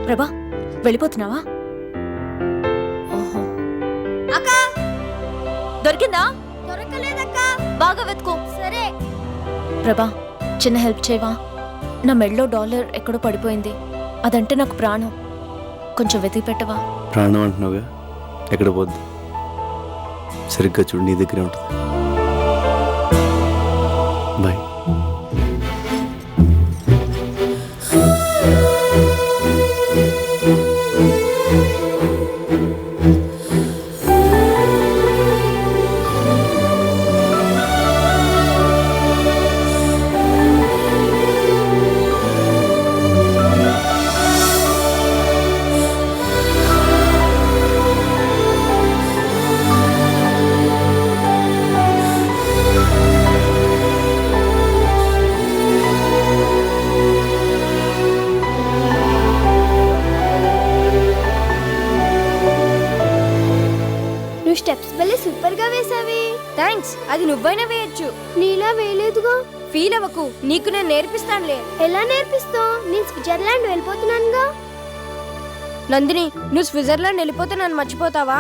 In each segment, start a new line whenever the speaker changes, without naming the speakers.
ప్రభా వెళ్ళిపోతున్నావా? ఓహో
అక్క
దొరికిందా?
దొరకలేదక్క.
బాగా వెతుకో.
సరే.
ప్రభా చిన్న హెల్ప్ చేయవా? నా మెడలో $1 ఎక్కడో పడిపోయింది. అదంటే నాకు ప్రాణం. కొంచెం వెతికి పెట్టవా?
ప్రాణం అంటున్నావుగా, ఎక్కడ పోద్దు. సరిగ్గా చూడు, నీ దగ్గరే ఉంటుంది. బాయ్.
స్టెప్స్ భలే సూపర్ గా వేసావి. థ్యాంక్స్. అది నువ్వైనా వేయొచ్చు. నీలా వేయలేదుగా. ఫీల్ అవ్వకు, నీకు నేను నేర్పిస్తానులే. ఎలా నేర్పిస్తావు? నేను స్విట్జర్లాండ్ వెళ్ళిపోతున్నానుగా. నందిని, నువ్వు స్విట్జర్లాండ్ వెళ్ళిపోతే నన్ను మర్చిపోతావా?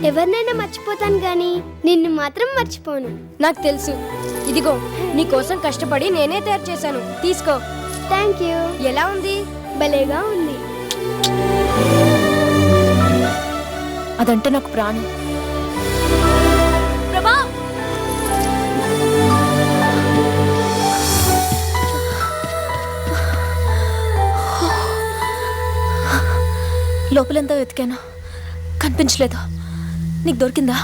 ఎవరినైనా మర్చిపోతాను గాని నిన్ను మాత్రం మర్చిపోను. నాకు తెలుసు. ఇదిగో నీ కోసం కష్టపడి నేనే తయారు చేశాను, తీసుకో. Thank you. ఎలా ఉంది? భలేగా ఉంది.
అదంటే నాకు ప్రాణం. ప్రభా లోపలంతా వెతికాను, కనిపించలేదు. నీకు దొరికిందా?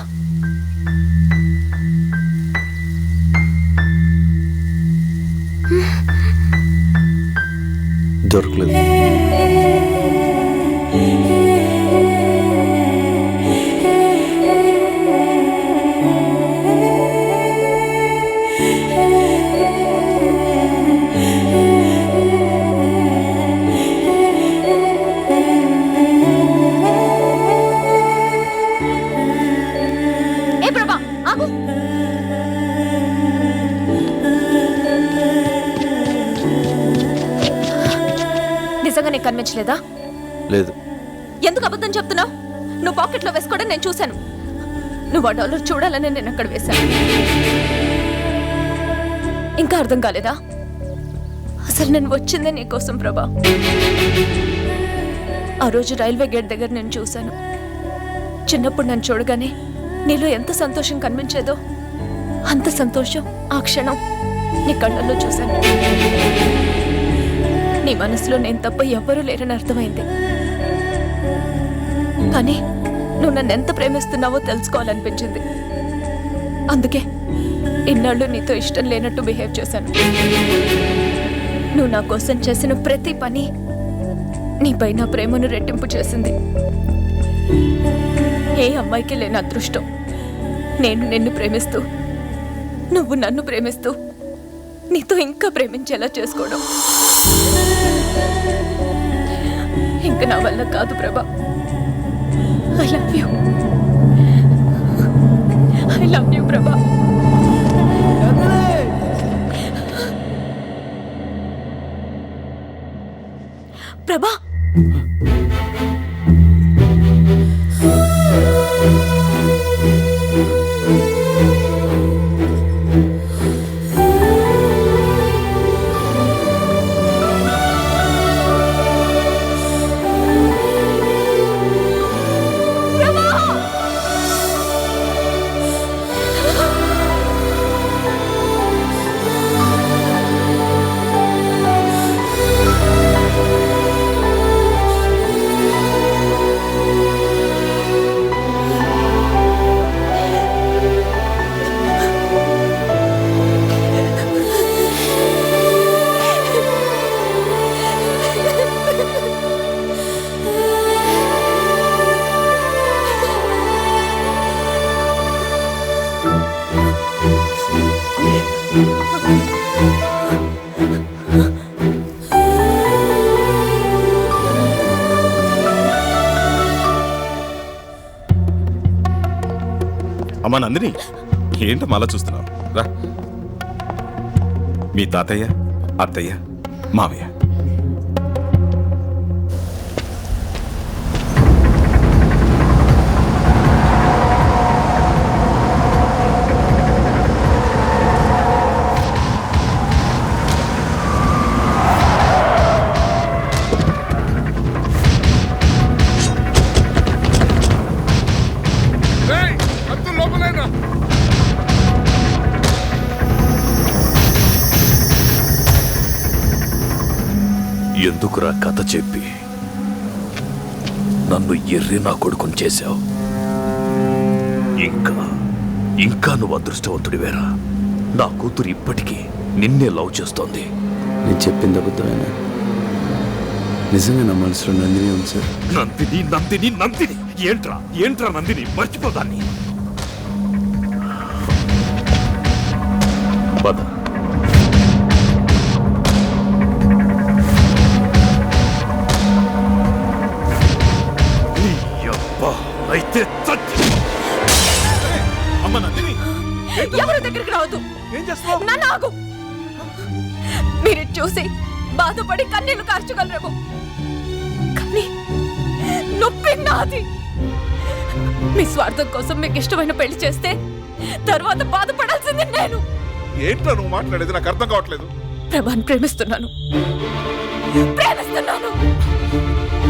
దొరకలేదు.
నిజంగా నీకు కనిపించలేదా?
లేదు.
ఎందుకు అబద్ధం చెప్తున్నావు? నువ్వు పాకెట్లో వేసుకోవడం నేను చూశాను. నువ్వు $1 చూడాలని నేను అక్కడ వేశాను. ఇంకా అర్థం కాలేదా? అసలు నేను వచ్చిందే నీకోసం ప్రభా. ఆ రోజు రైల్వే గేట్ దగ్గర నేను చూశాను. చిన్నప్పుడు నన్ను చూడగానే నీలో ఎంత సంతోషం కనిపించేదో అంత సంతోషం ఆ క్షణం నీ కళ్ళల్లో చూశాను. నీ మనసులో నేను తప్ప ఎవ్వరూ లేరని అర్థమైంది. కానీ నువ్వు నన్ను ఎంత ప్రేమిస్తున్నావో తెలుసుకోవాలనిపించింది. అందుకే ఇన్నాళ్ళు నీతో ఇష్టం లేనట్టు బిహేవ్ చేశాను. నువ్వు నా కోసం చేసిన ప్రతి పని నీపై నా ప్రేమను రెట్టింపు చేసింది. ఏ అమ్మాయికి లేని అదృష్టం నేను నిన్ను ప్రేమిస్తూ, నువ్వు నన్ను ప్రేమిస్తూ, నీతో ఇంకా ప్రేమించేలా చేసుకోవడం. ఇంక నా వల్ల కాదు ప్రభా. I love you. I love you ప్రభా. ప్రభా
అమ్మా నందిని, ఏంటమ్మా అలా చూస్తున్నావు? రా. మీ తాతయ్య, అత్తయ్య, మావయ్య.
ఎందుకురా కథ చెప్పి నన్ను ఎర్రి నా కొడుకుని చేశావు? ఇంకా నువ్వు అదృష్టవంతుడివేరా. నా కూతురు ఇప్పటికీ నిన్నే లవ్ చేస్తోంది.
నేను చెప్పింది అబద్ధమేనా? నిజంగా నా మనసులో నందిని ఉంది సార్.
నందిని నందిని నందిని ఏంట్రా నందిని? మర్చిపోదాన్ని. పద. అయితే
అమ్మ నందిని,
ఎవరి దగ్గరికి రావద్దు.
ఏం చేస్తావు?
నన్ను ఆగు. మీరు చూసి బాధపడి కన్నీళ్లు కార్చగలరేమో, కానీ నొప్పి నాది. మీ స్వార్థం కోసం మీకు ఇష్టమైన పెళ్లి చేస్తే తర్వాత బాధపడాల్సింది నేను.
ఏంట్రా నువ్వు మాట్లాడేది? నాకు అర్థం కావట్లేదు.
ప్రభాని ప్రేమిస్తున్నాను.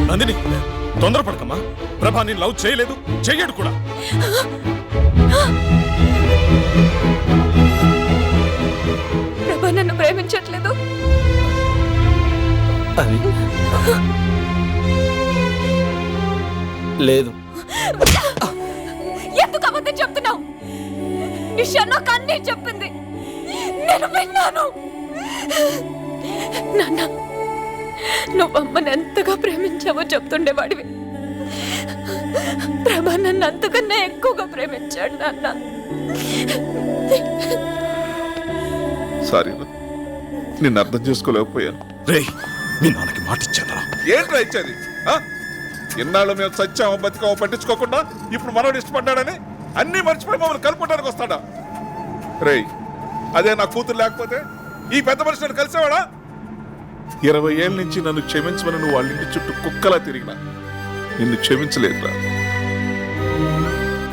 నందిని, తొందరపడకమ్మా. ప్రభా నేను లవ్ చేయలేదు, చెయ్యడు కూడా.
ప్రభా నన్ను ప్రేమించట్లేదు.
అది లేదు.
ఎందుకు అబద్ధం చెప్తున్నావు? నిషా నాకు అన్నీ చెప్పింది, నేను విన్నాను. నాన్న, నువ్వు అమ్మని ఎంతగా ప్రేమించావో చెప్తుండేవాడివి. ప్రభా నన్ను అంతకన్నా ఎక్కువగా ప్రేమించాడు నాన్న.
సారీ, నిన్ను అర్థం చేసుకోలేకపోయాను.
రేయ్, మీ నాన్నకి మాట ఇచ్చానా?
ఏంట్రా ఇచ్చేది? ఇన్నాళ్ళు మేము చచ్చామో బతికామో పట్టించుకోకుండా ఇప్పుడు మనోడు ఇష్టపడ్డాడని అన్నీ మర్చిపోయి మమ్మల్ని కలుపుకోవడానికి వస్తాడా? రేయ్, అదే నా కూతురు లేకపోతే ఈ పెద్ద మనిషి నన్ను కలిసేవాడా? 20 ఏళ్ళ నుంచి నన్ను క్షమించమని నువ్వు వాళ్ళ ఇంటి చుట్టూ కుక్కలా తిరిగినా నిన్ను క్షమించలేదురా.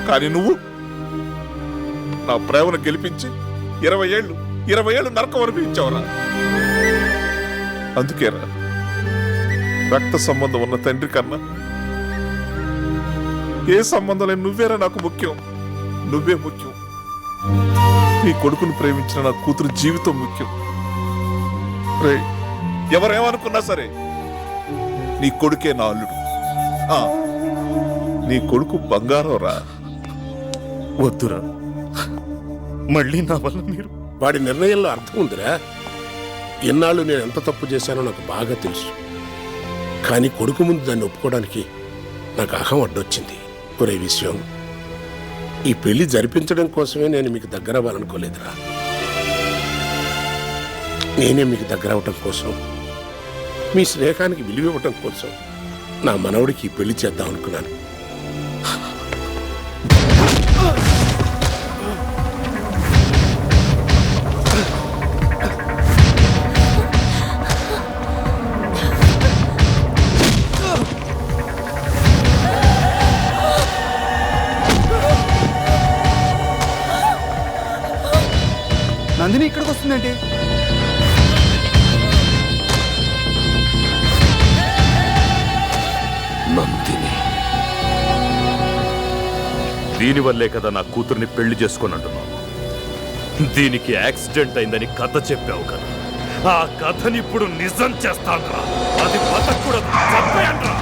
కానీ నువ్వు నా ప్రేమను గెలిపించి 20 ఏళ్ళు నరకం అనిపించావురా. అందుకేరా రక్త సంబంధం ఉన్న తండ్రి కన్నా ఏ సంబంధం లేని నువ్వేరా నాకు ముఖ్యం. నువ్వే ముఖ్యం. నీ కొడుకును ప్రేమించిన నా కూతురు జీవితం ముఖ్యం. రే, ఎవరేమనుకున్నా సరే నీ కొడుకే నా అల్లుడు. నీ కొడుకు బంగారం రా.
వద్దురా, మళ్ళీ నా వల్ల మీరు.
వాడి నిర్ణయంలో అర్థం ఉందిరా. ఎన్నాళ్ళు నేను ఎంత తప్పు చేశానో నాకు బాగా తెలుసు. కానీ కొడుకు ముందు దాన్ని ఒప్పుకోవడానికి నాకు అహం అడ్డొచ్చింది. ఒరే విషయం, ఈ పెళ్లి జరిపించడం కోసమే నేను మీకు దగ్గర అవ్వాలనుకోలేదురా. నేనే మీకు దగ్గర అవటం కోసం, మీ స్నేహానికి విలువ ఇవ్వటం కోసం నా మనవడికి ఈ పెళ్లి చేద్దాం అనుకున్నాను.
నందిని ఇక్కడికి వస్తుందండి.
నందిని, దీనివల్లే కదా నా కూతుర్ని పెళ్లి చేసుకొని అంటున్నాను. దీనికి యాక్సిడెంట్ అయిందని కథ చెప్పావు కదా, ఆ కథని ఇప్పుడు నిజం చేస్తానురా. అది బతకూడదు, చంపేయండిరా.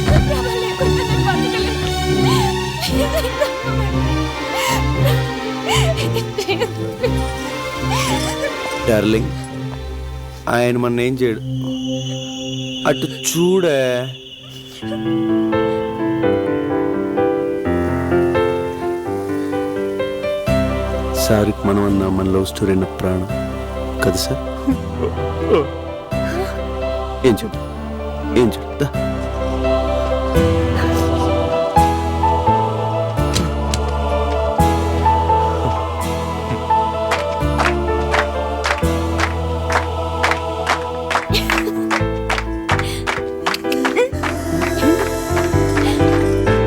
ప్రభ లేకుండా నేను బతకలేను.
డార్లింగ్, ఆయన మన ఏం చేయడు. అటు చూడే. సార్కి మనం అన్న మన లవ్ స్టోరీ నా ప్రాణం కదా సార్? ఏం చెప్పు, ఏం చెప్పు.